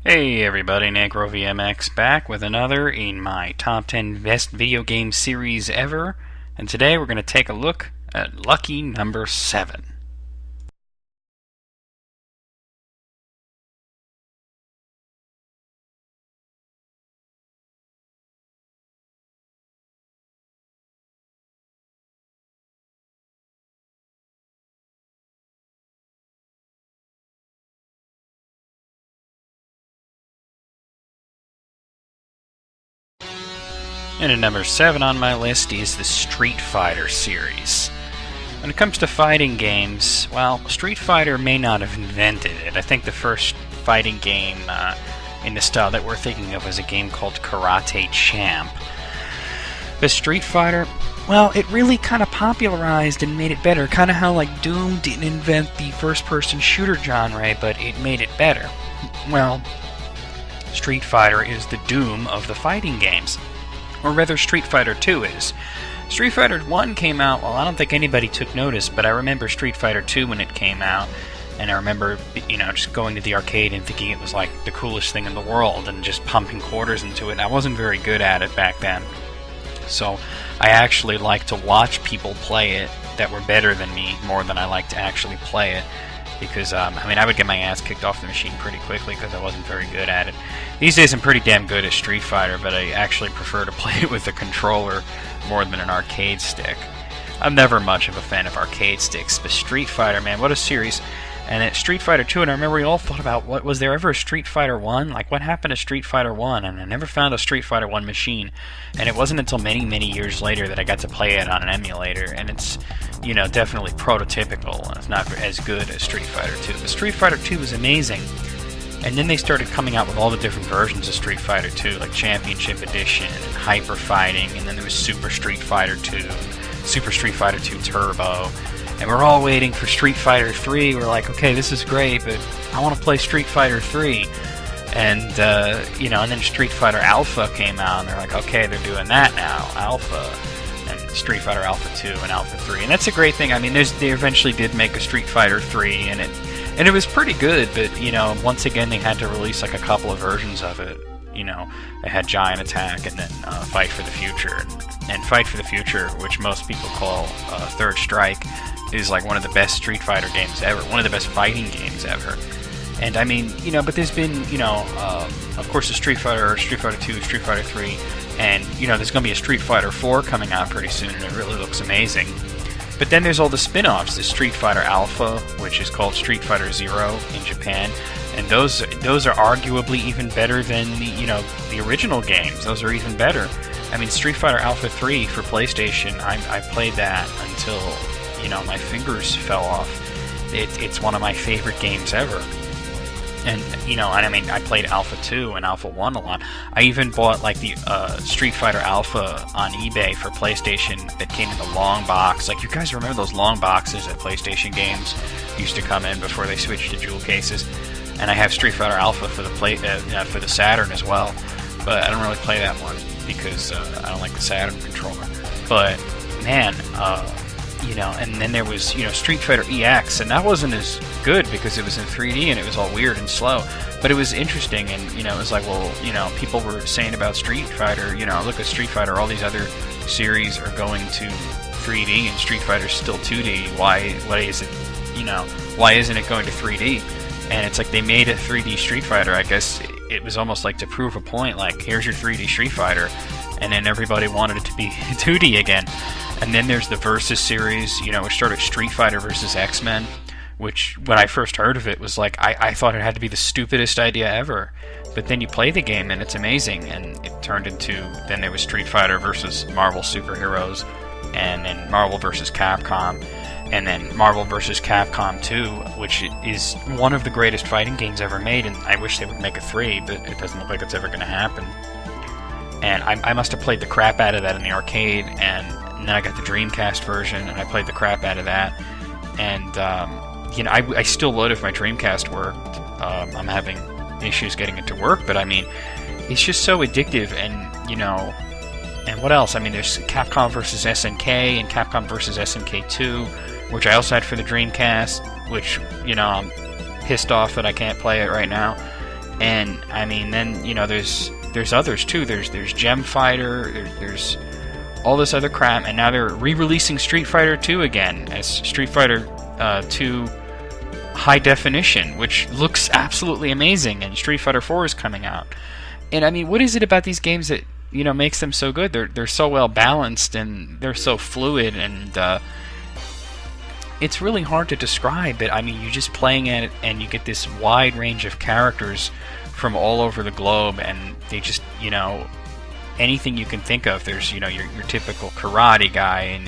Hey everybody, NecroVMX back with another in my top 10 best video game series ever, and today we're going to take a look at lucky number 7. And at number 7 on my list is the Street Fighter series. When it comes to fighting games, well, Street Fighter may not have invented it. I think the first fighting game in the style that we're thinking of was a game called Karate Champ. But Street Fighter, well, it really kind of popularized and made it better. Kind of how like Doom didn't invent the first-person shooter genre, but it made it better. Well, Street Fighter is the Doom of the fighting games. Or rather, Street Fighter 2 is. Street Fighter 1 came out, well, I don't think anybody took notice, but I remember Street Fighter 2 when it came out, and I remember, just going to the arcade and thinking it was like the coolest thing in the world, and just pumping quarters into it. I wasn't very good at it back then, so I actually like to watch people play it that were better than me more than I like to actually play it. Because, I would get my ass kicked off the machine pretty quickly because I wasn't very good at it. These days I'm pretty damn good at Street Fighter, but I actually prefer to play it with a controller more than an arcade stick. I'm never much of a fan of arcade sticks, but Street Fighter, man, what a series. And at Street Fighter 2, and I remember we all thought about, was there ever a Street Fighter 1? Like, what happened to Street Fighter 1? And I never found a Street Fighter 1 machine. And it wasn't until many, many years later that I got to play it on an emulator. And it's, definitely prototypical. And it's not as good as Street Fighter 2. But Street Fighter 2 was amazing. And then they started coming out with all the different versions of Street Fighter 2, like Championship Edition, and Hyper Fighting, and then there was Super Street Fighter 2, Super Street Fighter 2 Turbo. And we're all waiting for Street Fighter 3. We're like, okay, this is great, but I want to play Street Fighter 3. And, and then Street Fighter Alpha came out, and they're like, okay, they're doing that now, Alpha. And Street Fighter Alpha 2 and Alpha 3. And that's a great thing. I mean, they eventually did make a Street Fighter 3, and it was pretty good, but, once again, they had to release, like, a couple of versions of it. They had Giant Attack and then Fight for the Future. And Fight for the Future, which most people call Third Strike, is like one of the best Street Fighter games ever, one of the best fighting games ever. And I mean, but there's been, of course, the Street Fighter 2, Street Fighter 3, and, there's going to be a Street Fighter 4 coming out pretty soon, and it really looks amazing. But then there's all the spin-offs, the Street Fighter Alpha, which is called Street Fighter Zero in Japan, and those are arguably even better than the original games. Those are even better. I mean, Street Fighter Alpha 3 for PlayStation, I played that until my fingers fell off. It's one of my favorite games ever. And, I played Alpha 2 and Alpha 1 a lot. I even bought, like, the Street Fighter Alpha on eBay for PlayStation that came in the long box. Like, you guys remember those long boxes that PlayStation games used to come in before they switched to jewel cases? And I have Street Fighter Alpha for the Saturn as well. But I don't really play that one because I don't like the Saturn controller. But, man, and then there was, Street Fighter EX, and that wasn't as good because it was in 3D and it was all weird and slow. But it was interesting, and, it was like, well, people were saying about Street Fighter, look at Street Fighter, all these other series are going to 3D and Street Fighter's still 2D. Why isn't it going to 3D? And it's like they made a 3D Street Fighter. I guess it was almost like to prove a point, like, here's your 3D Street Fighter, and then everybody wanted it to be 2D again. And then there's the Versus series, which started Street Fighter versus X-Men, which, when I first heard of it, was like, I thought it had to be the stupidest idea ever. But then you play the game, and it's amazing, and it turned into, then there was Street Fighter versus Marvel Superheroes, and then Marvel versus Capcom, and then Marvel vs. Capcom 2, which is one of the greatest fighting games ever made, and I wish they would make a 3, but it doesn't look like it's ever going to happen. And I must have played the crap out of that in the arcade, and then I got the Dreamcast version, and I played the crap out of that. And, I still load if my Dreamcast worked. I'm having issues getting it to work, but I mean, it's just so addictive, and, and what else? I mean, there's Capcom vs. SNK, and Capcom vs. SNK 2, which I also had for the Dreamcast, which, I'm pissed off that I can't play it right now. And I mean, then there's others too. There's Gem Fighter. There's all this other crap, and now they're re-releasing Street Fighter 2 again as Street Fighter 2 High Definition, which looks absolutely amazing. And Street Fighter 4 is coming out. And I mean, what is it about these games that makes them so good? They're so well balanced and they're so fluid, and it's really hard to describe. But I mean, you're just playing it, and you get this wide range of characters from all over the globe, and they just anything you can think of. There's your typical karate guy, and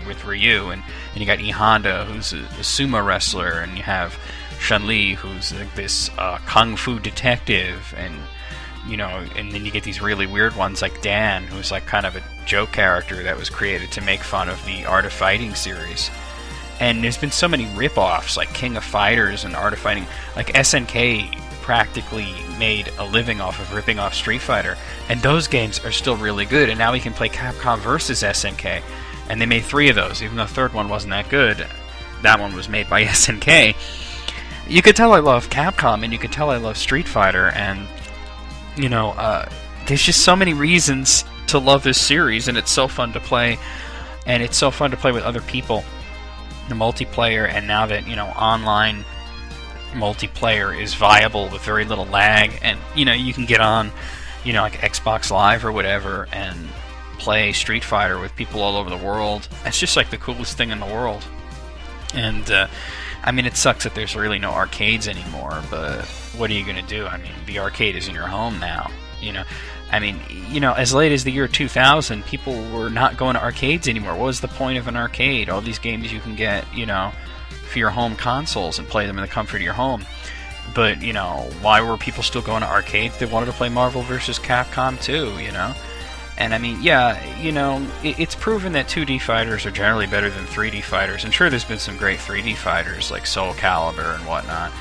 with Ryu, and you got E Honda, who's a sumo wrestler, and you have Chun-li, who's like this kung fu detective, and and then you get these really weird ones like Dan, who's like kind of a joke character that was created to make fun of the Art of Fighting series. And there's been so many rip-offs, like King of Fighters and Art of Fighting. Like SNK practically made a living off of ripping off Street Fighter, and those games are still really good. And now we can play Capcom versus SNK, and they made 3 of those, even though the third one wasn't that good. That one was made by SNK. You could tell I love Capcom, and you could tell I love Street Fighter, and there's just so many reasons to love this series, and it's so fun to play, and it's so fun to play with other people. The multiplayer, and now that online multiplayer is viable with very little lag, and you can get on like Xbox Live or whatever and play Street Fighter with people all over the world. It's just like the coolest thing in the world. And I mean, it sucks that there's really no arcades anymore, but what are you gonna do? I mean, the arcade is in your home now. I mean, as late as the year 2000, people were not going to arcades anymore. What was the point of an arcade? All these games you can get, for your home consoles and play them in the comfort of your home. But, why were people still going to arcades? They wanted to play Marvel vs. Capcom 2, And I mean, yeah, it's proven that 2D fighters are generally better than 3D fighters. And sure, there's been some great 3D fighters like Soul Calibur and whatnot,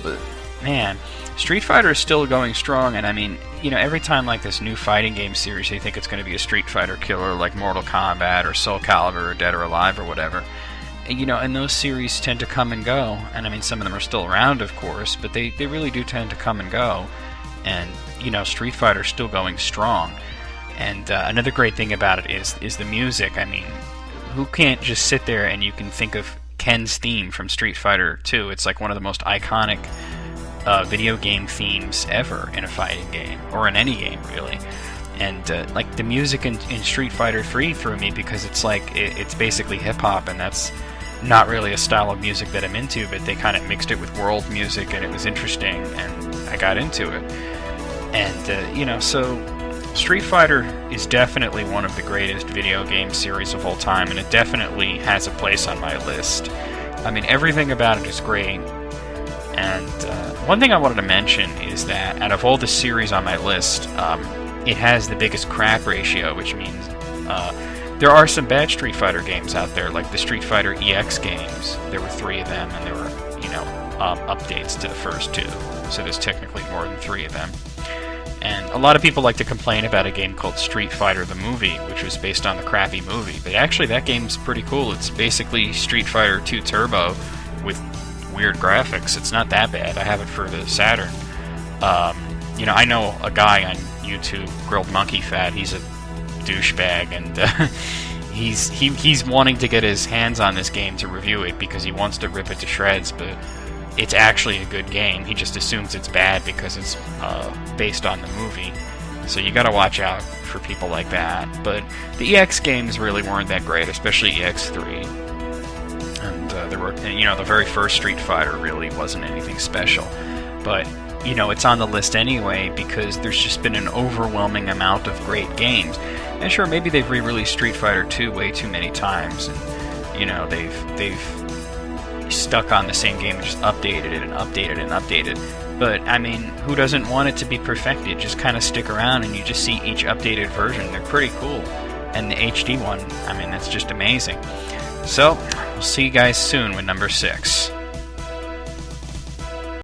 but man, Street Fighter is still going strong. And I mean, every time like this new fighting game series, they think it's going to be a Street Fighter killer like Mortal Kombat or Soul Calibur or Dead or Alive or whatever. And those series tend to come and go. And I mean, some of them are still around, of course, but they really do tend to come and go. And, Street Fighter's still going strong. And another great thing about it is the music. I mean, who can't just sit there and you can think of Ken's theme from Street Fighter 2? It's like one of the most iconic video game themes ever in a fighting game, or in any game, really. And like the music in Street Fighter 3 threw me, because it's like it's basically hip-hop, and that's not really a style of music that I'm into, but they kind of mixed it with world music, and it was interesting, and I got into it. And, so Street Fighter is definitely one of the greatest video game series of all time, and it definitely has a place on my list. I mean, everything about it is great. And one thing I wanted to mention is that out of all the series on my list, it has the biggest crap ratio, which means there are some bad Street Fighter games out there, like the Street Fighter EX games. There were 3 of them, and there were, updates to the first 2. So there's technically more than 3 of them. And a lot of people like to complain about a game called Street Fighter the Movie, which was based on the crappy movie. But actually, that game's pretty cool. It's basically Street Fighter 2 Turbo with weird graphics. It's not that bad. I have it for the Saturn. I know a guy on YouTube, Grilled Monkey Fat. He's a douchebag, and he's wanting to get his hands on this game to review it because he wants to rip it to shreds, but it's actually a good game. He just assumes it's bad because it's based on the movie. So you gotta watch out for people like that. But the EX games really weren't that great, especially EX3. And there were, the very first Street Fighter really wasn't anything special. But it's on the list anyway because there's just been an overwhelming amount of great games. And sure, maybe they've re-released Street Fighter 2 way too many times, and they've stuck on the same game and just updated it and updated and updated. But I mean, who doesn't want it to be perfected? Just kind of stick around and you just see each updated version. They're pretty cool. And the HD one, I mean, that's just amazing. So, we'll see you guys soon with number 6.